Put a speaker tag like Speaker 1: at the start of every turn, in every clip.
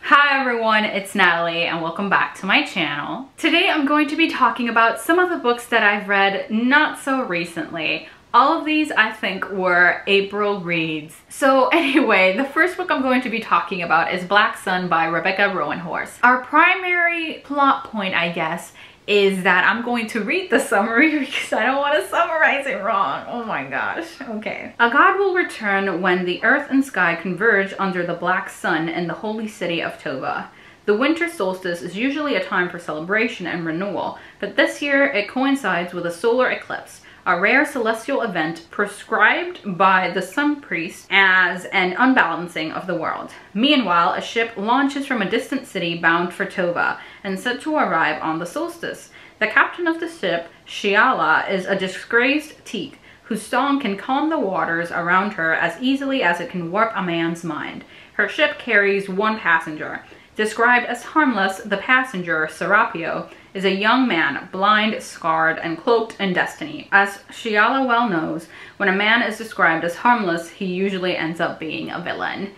Speaker 1: Hi everyone, it's Natalie and welcome back to my channel. Today I'm going to be talking about some of the books that I've read not so recently. All of these I think were April reads. So anyway, the first book I'm going to be talking about is Black Sun by Rebecca Roanhorse. Our primary plot point, I guess, is that I'm going to read the summary because I don't want to summarize it wrong. Oh my gosh. Okay. A god will return when the earth and sky converge under the black sun in the holy city of Tova. The winter solstice is usually a time for celebration and renewal, but this year it coincides with a solar eclipse, a rare celestial event prescribed by the sun priest as an unbalancing of the world. Meanwhile, a ship launches from a distant city bound for Tova and set to arrive on the solstice. The captain of the ship, Shiala, is a disgraced teak whose song can calm the waters around her as easily as it can warp a man's mind. Her ship carries one passenger. Described as harmless, the passenger, Serapio, is a young man, blind, scarred, and cloaked in destiny. As Shiala well knows, when a man is described as harmless, he usually ends up being a villain.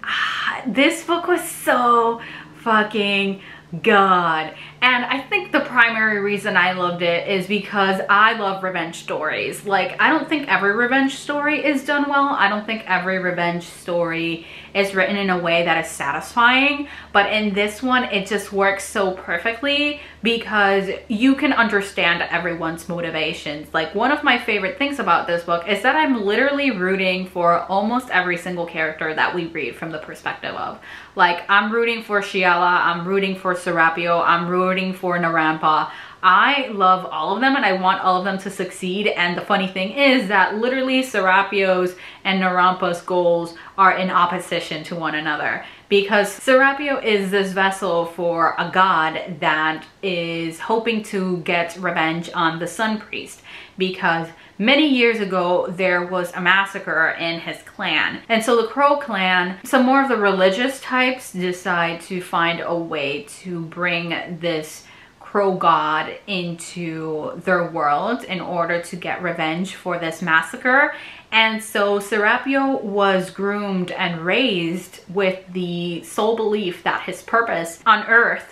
Speaker 1: This book was so fucking good. And I think the primary reason I loved it is because I love revenge stories. Like, I don't think every revenge story is done well. I don't think every revenge story is written in a way that is satisfying. But in this one, it just works so perfectly because you can understand everyone's motivations. Like, one of my favorite things about this book is that I'm literally rooting for almost every single character that we read from the perspective of. Like, I'm rooting for Shiala, I'm rooting for Serapio, I'm rooting for Narampa. I love all of them and I want all of them to succeed. And the funny thing is that literally Serapio's and Narampa's goals are in opposition to one another, because Serapio is this vessel for a god that is hoping to get revenge on the sun priest, because many years ago there was a massacre in his clan. And so the Crow clan, some more of the religious types, decide to find a way to bring this Crow god into their world in order to get revenge for this massacre. And so Serapio was groomed and raised with the sole belief that his purpose on Earth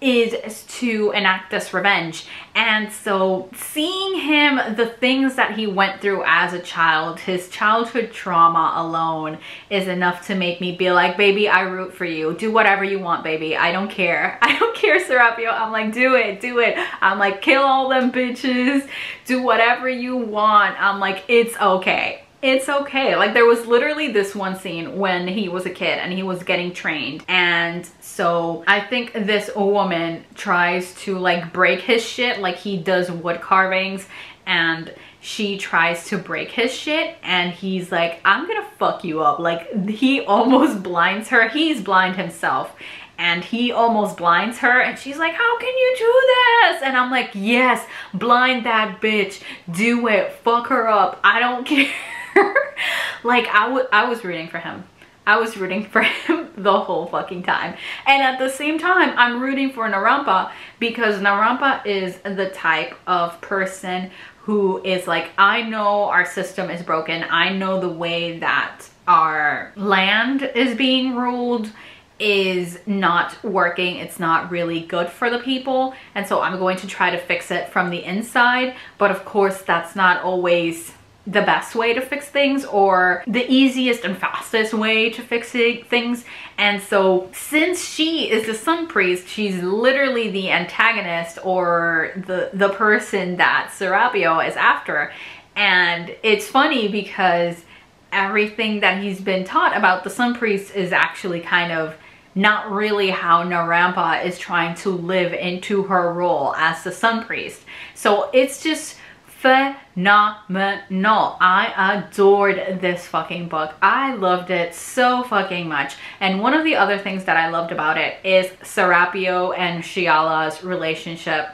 Speaker 1: is to enact this revenge. And so seeing him, the things that he went through as a child, his childhood trauma alone is enough to make me be like, baby, I root for you. Do whatever you want, baby. I don't care. I don't care, Serapio. I'm like, do it, do it. I'm like, kill all them bitches. Do whatever you want. I'm like, it's okay. It's okay. Like, there was literally this one scene when he was a kid and he was getting trained, and so I think this woman tries to like break his shit, like he does wood carvings, and she tries to break his shit and he's like, I'm gonna fuck you up. Like, he almost blinds her. He's blind himself and he almost blinds her and she's like, how can you do this? And I'm like, yes, blind that bitch, do it, fuck her up, I don't care. Like, I was rooting for him. I was rooting for him the whole fucking time. And at the same time, I'm rooting for Narampa because Narampa is the type of person who is like, I know our system is broken. I know the way that our land is being ruled is not working. It's not really good for the people. And so I'm going to try to fix it from the inside. But of course, that's not always the best way to fix things or the easiest and fastest way to fix things. And so since she is the sun priest, she's literally the antagonist or the person that Serapio is after. And it's funny because everything that he's been taught about the sun priest is actually kind of not really how Narampa is trying to live into her role as the sun priest. So it's just phenomenal. I adored this fucking book. I loved it so fucking much. And one of the other things that I loved about it is Serapio and Shiala's relationship.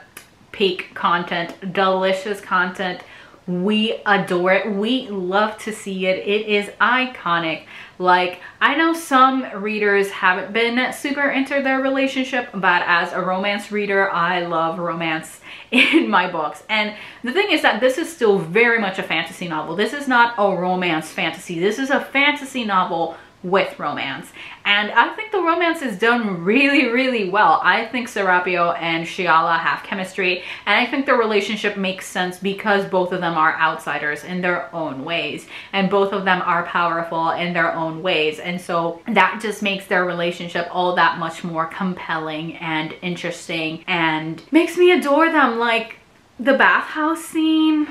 Speaker 1: Peak content, delicious content. We adore it. We love to see it. It is iconic. Like, I know some readers haven't been super into their relationship, but as a romance reader, I love romance in my books. And the thing is that this is still very much a fantasy novel. This is not a romance fantasy. This is a fantasy novel with romance. And I think the romance is done really, really well. I think Serapio and Shiala have chemistry, and I think their relationship makes sense because both of them are outsiders in their own ways, and both of them are powerful in their own ways. And so that just makes their relationship all that much more compelling and interesting and makes me adore them. Like the bathhouse scene.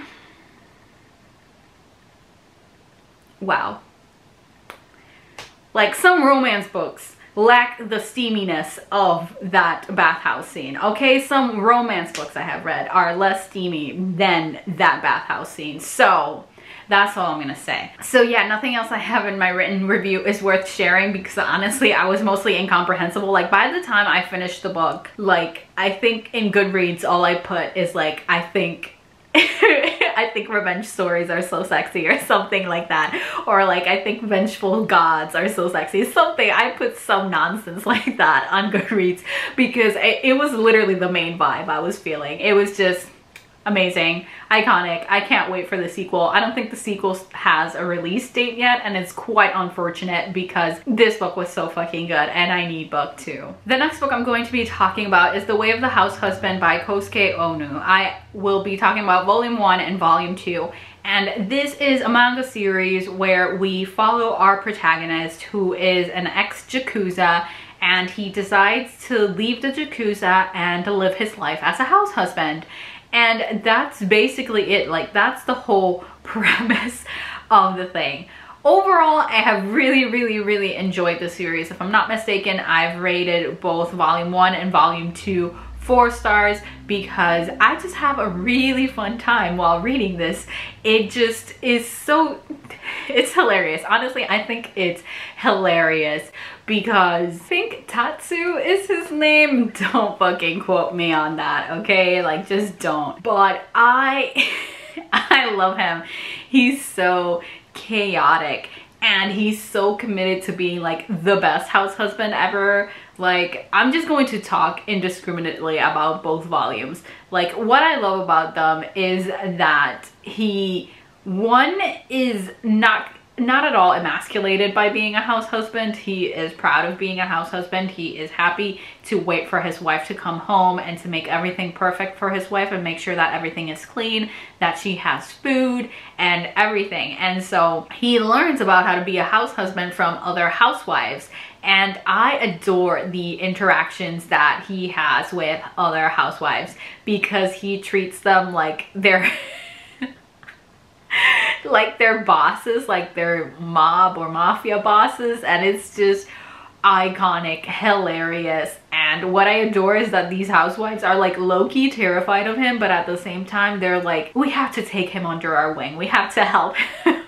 Speaker 1: Wow. Like some romance books lack the steaminess of that bathhouse scene. Okay, some romance books I have read are less steamy than that bathhouse scene. So that's all I'm gonna say. So yeah, nothing else I have in my written review is worth sharing because honestly I was mostly incomprehensible. Like by the time I finished the book, like I think in Goodreads all I put is like, I think I think revenge stories are so sexy or something like that, or like I think vengeful gods are so sexy, something. I put some nonsense like that on Goodreads because it was literally the main vibe I was feeling. It was just amazing, iconic. I can't wait for the sequel. I don't think the sequel has a release date yet, and it's quite unfortunate because this book was so fucking good and I need book 2. The next book I'm going to be talking about is The Way of the House Husband by Kosuke Onu. I will be talking about volume 1 and volume 2. And this is a manga series where we follow our protagonist, who is an ex-Yakuza, and he decides to leave the Yakuza and to live his life as a house husband. And that's basically it. Like that's the whole premise of the thing. Overall, I have really enjoyed the series. If I'm not mistaken, I've rated both volume 1 and volume 2 4 stars because I just have a really fun time while reading this. It just is so, it's hilarious. Honestly, I think it's hilarious because I think Tatsu is his name. Don't fucking quote me on that, okay? Like just don't. But I love him. He's so chaotic and he's so committed to being like the best house husband ever. Like I'm just going to talk indiscriminately about both volumes. Like what I love about them is that one is not at all emasculated by being a house husband. He is proud of being a house husband. He is happy to wait for his wife to come home and to make everything perfect for his wife and make sure that everything is clean, that she has food and everything. And so he learns about how to be a house husband from other housewives. And I adore the interactions that he has with other housewives because he treats them like they're like they're bosses, like they're mob or mafia bosses, and it's just iconic, hilarious. And what I adore is that these housewives are like low-key terrified of him, but at the same time they're like, we have to take him under our wing, we have to help him.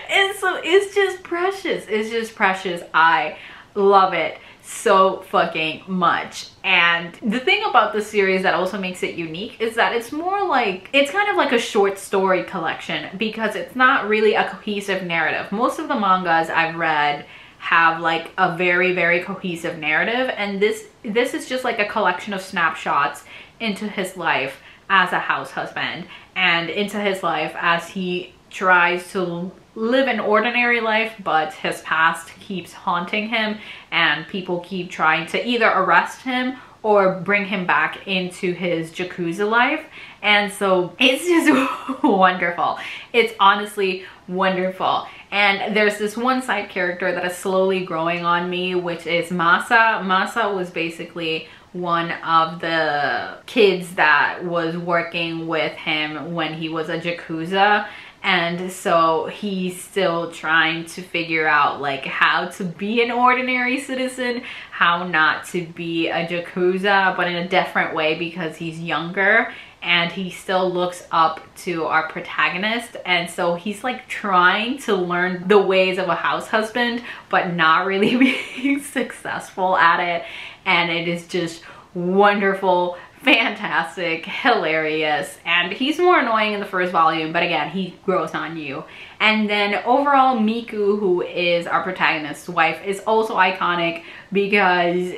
Speaker 1: And so it's just precious. It's just precious. I love it so fucking much. And the thing about the series that also makes it unique is that it's more like, it's kind of like a short story collection because it's not really a cohesive narrative. Most of the mangas I've read have like a very cohesive narrative, and this is just like a collection of snapshots into his life as a house husband and into his life as he tries to live an ordinary life, but his past keeps haunting him and people keep trying to either arrest him or bring him back into his Yakuza life. And so it's just wonderful. It's honestly wonderful. And there's this one side character that is slowly growing on me, which is Masa. Masa was basically one of the kids that was working with him when he was a Yakuza. And so he's still trying to figure out like how to be an ordinary citizen, how not to be a Yakuza, but in a different way because he's younger and he still looks up to our protagonist. And so he's like trying to learn the ways of a house husband, but not really being successful at it. And it is just wonderful, fantastic, hilarious, and he's more annoying in the first volume, but again, he grows on you. And then overall, Miku, who is our protagonist's wife, is also iconic because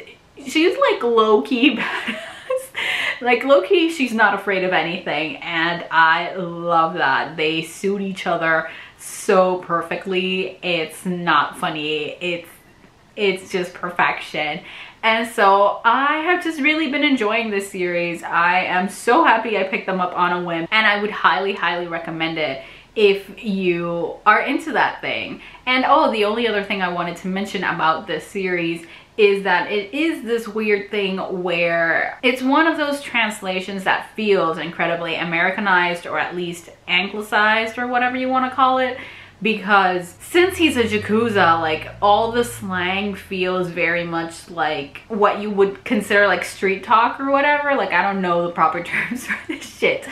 Speaker 1: she's like low-key badass. Like low-key, she's not afraid of anything, and I love that. They suit each other so perfectly. It's not funny. It's just perfection. And so I have just really been enjoying this series. I am so happy I picked them up on a whim, and I would highly, highly recommend it if you are into that thing. And oh, the only other thing I wanted to mention about this series is that it is this weird thing where it's one of those translations that feels incredibly Americanized, or at least anglicized, or whatever you want to call it, because since he's a Yakuza, like all the slang feels very much like what you would consider like street talk or whatever. Like, I don't know the proper terms for this shit,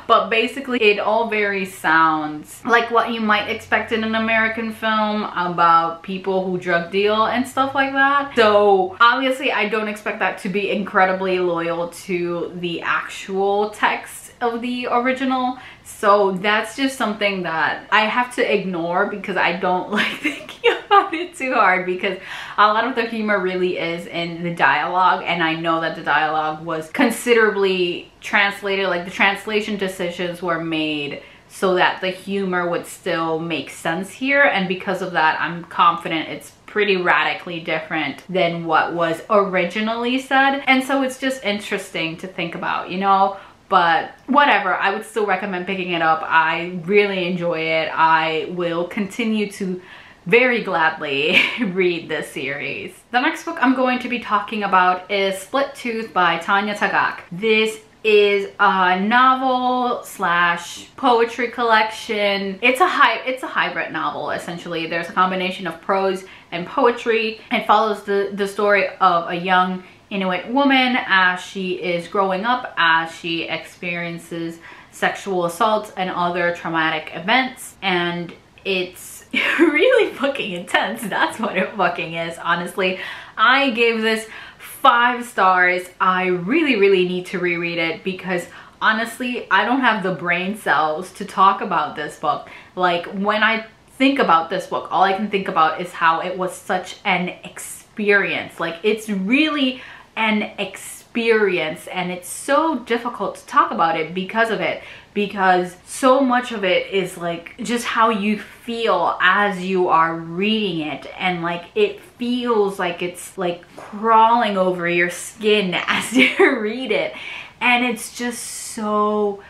Speaker 1: but basically it all very sounds like what you might expect in an American film about people who drug deal and stuff like that. So obviously I don't expect that to be incredibly loyal to the actual text of the original, so that's just something that I have to ignore because I don't like thinking about it too hard, because a lot of the humor really is in the dialogue, and I know that the dialogue was considerably translated, like the translation decisions were made so that the humor would still make sense here, and because of that I'm confident it's pretty radically different than what was originally said. And so it's just interesting to think about, you know. But whatever, I would still recommend picking it up. I really enjoy it. I will continue to very gladly read this series. The next book I'm going to be talking about is Split Tooth by Tanya Tagaq. This is a novel slash poetry collection. It's a hybrid novel, essentially. There's a combination of prose and poetry. It follows the story of a young Inuit woman as she is growing up, as she experiences sexual assault and other traumatic events, and it's really fucking intense. That's what it fucking is, honestly. I gave this 5 stars. I really need to reread it because honestly I don't have the brain cells to talk about this book. Like, when I think about this book, all I can think about is how it was such an experience. Like, it's really an experience, and it's so difficult to talk about it because of it, because so much of it is like just how you feel as you are reading it, and like it feels like it's like crawling over your skin as you read it, and it's just so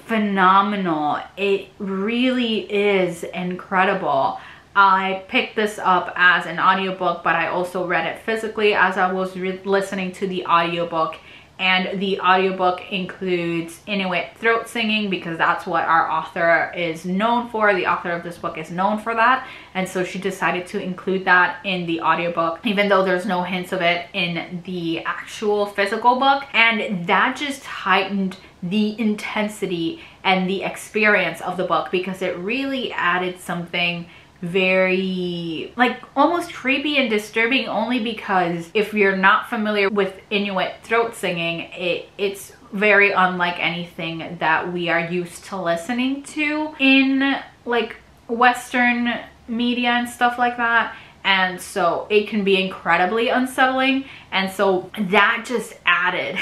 Speaker 1: phenomenal. It really is incredible. I picked this up as an audiobook, but I also read it physically as I was listening to the audiobook. And the audiobook includes Inuit throat singing because that's what our author is known for. The author of this book is known for that. And so she decided to include that in the audiobook, even though there's no hints of it in the actual physical book. And that just heightened the intensity and the experience of the book because it really added something very like almost creepy and disturbing, only because if you're not familiar with Inuit throat singing, it's very unlike anything that we are used to listening to in like Western media and stuff like that. And so it can be incredibly unsettling, and so that just added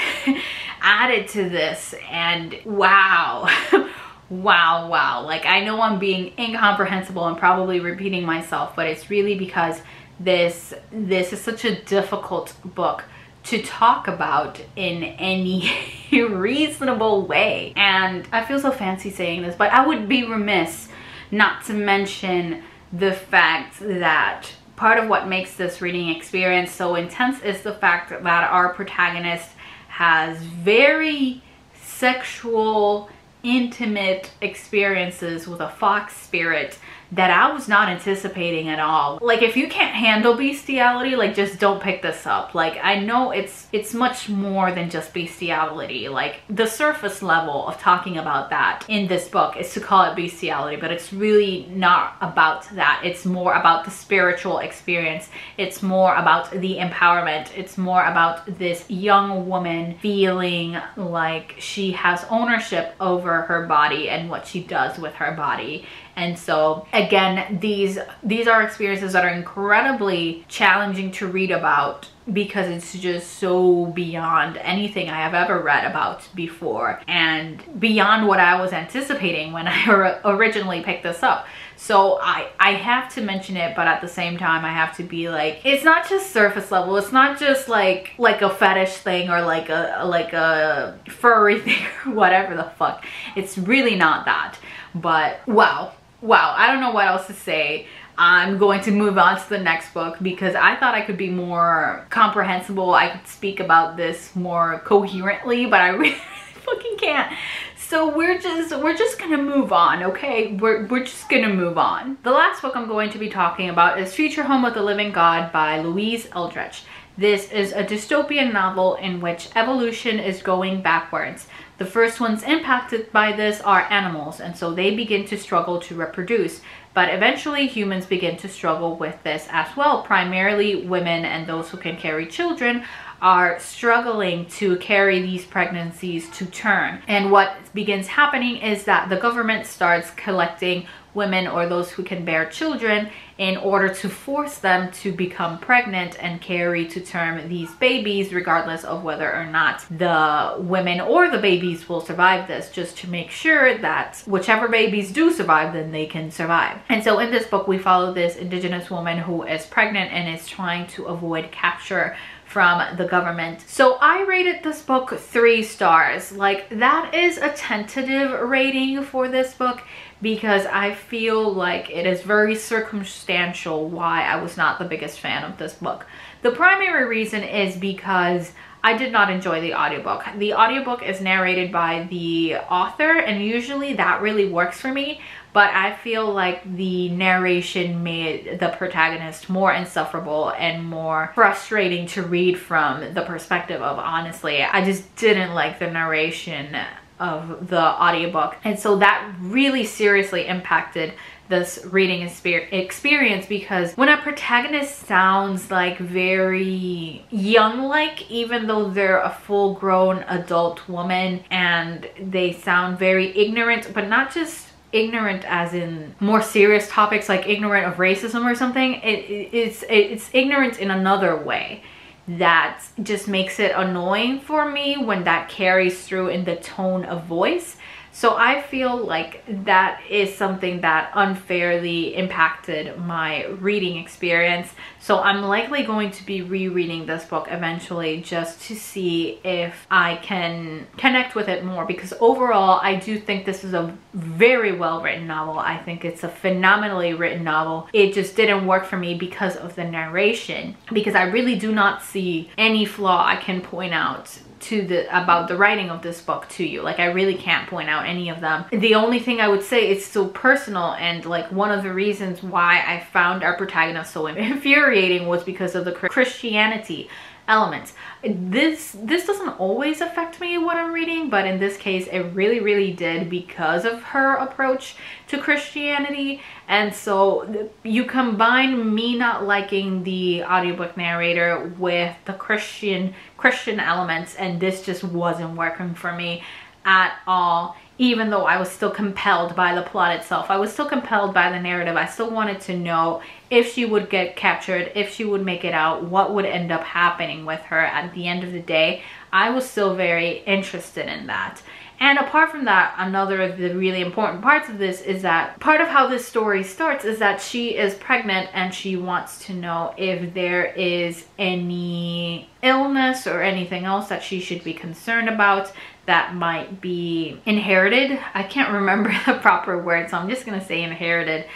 Speaker 1: to this, and wow. Wow. Like, I know I'm being incomprehensible and probably repeating myself, but it's really because this is such a difficult book to talk about in any reasonable way. And I feel so fancy saying this, but I would be remiss not to mention the fact that part of what makes this reading experience so intense is the fact that our protagonist has very sexual, intimate experiences with a fox spirit that I was not anticipating at all. Like, if you can't handle bestiality, like, just don't pick this up. Like, I know it's much more than just bestiality. Like, the surface level of talking about that in this book is to call it bestiality, but it's really not about that. It's more about the spiritual experience. It's more about the empowerment. It's more about this young woman feeling like she has ownership over her body and what she does with her body. And so again, these are experiences that are incredibly challenging to read about because it's just so beyond anything I have ever read about before and beyond what I was anticipating when I originally picked this up. So I have to mention it, but at the same time I have to be like, it's not just surface level. It's not just like a fetish thing or like a furry thing or whatever the fuck. It's really not that. But wow, I don't know what else to say. I'm going to move on to the next book because I thought I could be more comprehensible. I could speak about this more coherently, but I really fucking can't. So we're just gonna move on, okay? We're just gonna move on. The last book I'm going to be talking about is Future Home of the Living God by Louise Erdrich. This is a dystopian novel in which evolution is going backwards. The first ones impacted by this are animals, and so they begin to struggle to reproduce. But eventually humans begin to struggle with this as well. Primarily women and those who can carry children are struggling to carry these pregnancies to term. And what begins happening is that the government starts collecting women or those who can bear children in order to force them to become pregnant and carry to term these babies, regardless of whether or not the women or the babies will survive this, just to make sure that whichever babies do survive, then they can survive. And so in this book we follow this indigenous woman who is pregnant and is trying to avoid capture from the government. So I rated this book 3 stars. Like, that is a tentative rating for this book because I feel like it is very circumstantial why I was not the biggest fan of this book. The primary reason is because I did not enjoy the audiobook. The audiobook is narrated by the author, and usually that really works for me, but I feel like the narration made the protagonist more insufferable and more frustrating to read from the perspective of. Honestly, I just didn't like the narration of the audiobook, and so that really seriously impacted this reading experience, because when a protagonist sounds like very young-like, even though they're a full-grown adult woman, and they sound very ignorant, but not just ignorant as in more serious topics like ignorant of racism or something, it's ignorant in another way that just makes it annoying for me when that carries through in the tone of voice. So I feel like that is something that unfairly impacted my reading experience. So I'm likely going to be rereading this book eventually just to see if I can connect with it more, because overall I do think this is a very well written novel. I think it's a phenomenally written novel. It just didn't work for me because of the narration, because I really do not see any flaw I can point out about the writing of this book to you. Like, I really can't point out any of them. The only thing I would say, it's so personal, and like one of the reasons why I found our protagonist so infuriating was because of the Christianity elements. This doesn't always affect me when I'm reading, but in this case it really did because of her approach to Christianity. And so you combine me not liking the audiobook narrator with the Christian elements, and this just wasn't working for me at all. Even though I was still compelled by the plot itself, I was still compelled by the narrative. I still wanted to know if she would get captured, if she would make it out, what would end up happening with her at the end of the day. I was still very interested in that. And apart from that, another of the really important parts of this is that part of how this story starts is that she is pregnant and she wants to know if there is any illness or anything else that she should be concerned about that might be inherited. I can't remember the proper word, so I'm just gonna say inherited.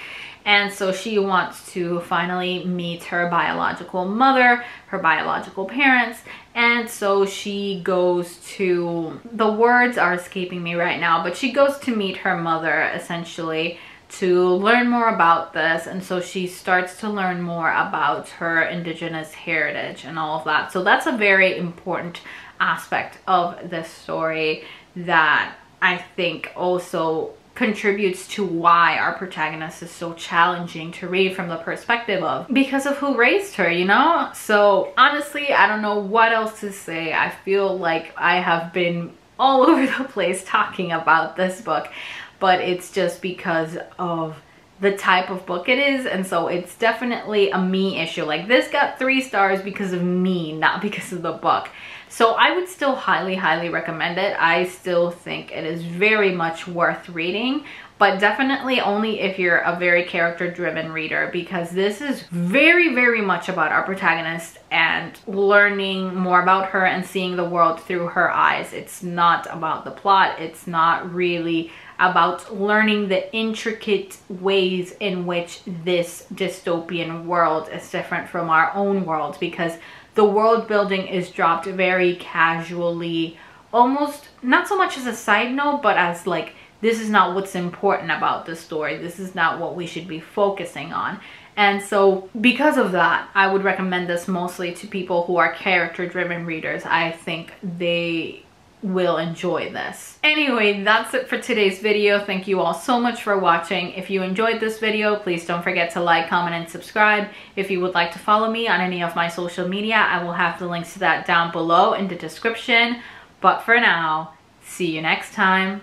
Speaker 1: And so she wants to finally meet her biological mother, her biological parents. And so she goes to, the words are escaping me right now, but she goes to meet her mother essentially to learn more about this. And so she starts to learn more about her indigenous heritage and all of that. So that's a very important aspect of this story that I think also contributes to why our protagonist is so challenging to read from the perspective of, because of who raised her, you know? So honestly, I don't know what else to say. I feel like I have been all over the place talking about this book, but it's just because of the type of book it is, and so it's definitely a me issue. Like, this got 3 stars because of me, not because of the book. So I would still highly recommend it. I still think it is very much worth reading, but definitely only if you're a very character-driven reader, because this is very much about our protagonist and learning more about her and seeing the world through her eyes. It's not about the plot. It's not really about learning the intricate ways in which this dystopian world is different from our own world, because the world building is dropped very casually, almost not so much as a side note, but as like, this is not what's important about the story. This is not what we should be focusing on. And so because of that, I would recommend this mostly to people who are character-driven readers. I think they will enjoy this. Anyway, that's it for today's video. Thank you all so much for watching. If you enjoyed this video, please don't forget to like, comment, and subscribe. If you would like to follow me on any of my social media, I will have the links to that down below in the description. But for now, see you next time.